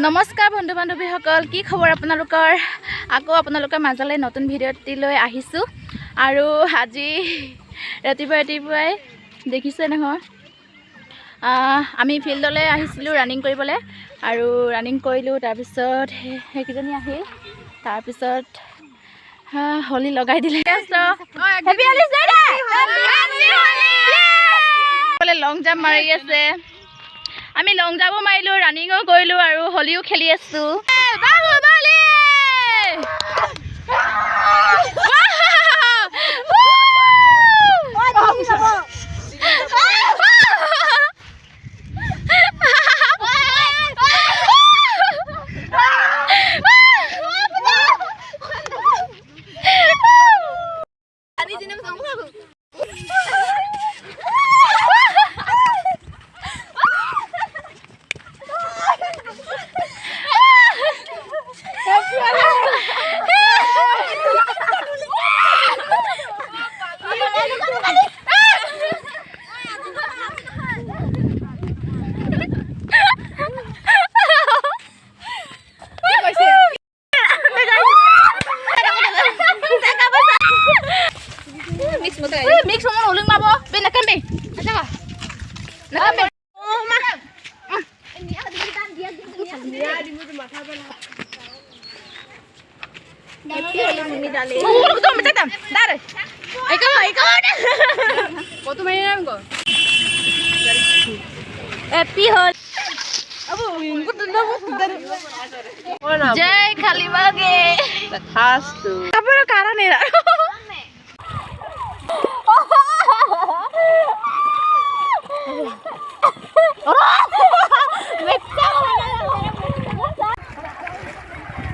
নমস্কাৰ বন্ধু বান্ধৱীসকল, কি খবৰ আপোনালোকৰ? আকৌ আপোনালোকৰ মাজলৈ নতুন ভিডিঅ'টি লৈ আহিছোঁ। আৰু আজি ৰাতিপুৱাই দেখিছে নহয়, আমি ফিল্ডলৈ আহিছিলোঁ ৰানিং কৰিবলৈ। আৰু ৰানিং কৰিলোঁ, তাৰপিছত সেইকেইজনী আহিল, তাৰপিছত হলি লগাই দিলে। লং জাম্প মাৰি আছে, আমি লং জাম্পো মাৰিলোঁ, ৰানিঙো কৰিলোঁ আৰু হলিও খেলি আছোঁ। Mix mo uling mabo, binakan be. Ada ka? Nakan be. Oh ma. Ini ada ditan dia di mulut mata bana. Mimi dale. Oh, betul betul. Dar. Ikaw. Foto main namin ko. Happy hol. Abo, gusto na mo dari. Jai Kalimage. Tathastu. Kapag karan nila.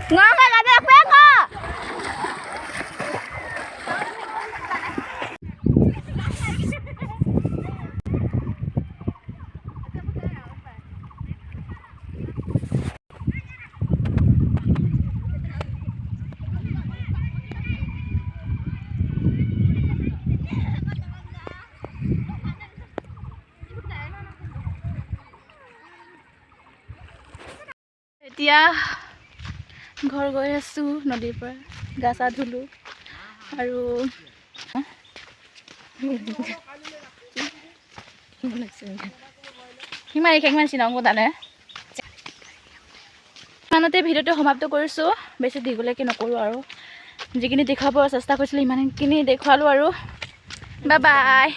Ngangat ada peka. এতিয়া ঘৰ গৈ আছোঁ, নদীৰ পৰা গা চা ধুলোঁ আৰু ইমানতে ভিডিঅ'টো সমাপ্ত কৰিছোঁ। বেছি দীঘলীয়াকৈ নকৰোঁ আৰু যিখিনি দেখুৱাব চেষ্টা কৰিছিলোঁ ইমানখিনি দেখুৱালোঁ আৰু বাই বাই।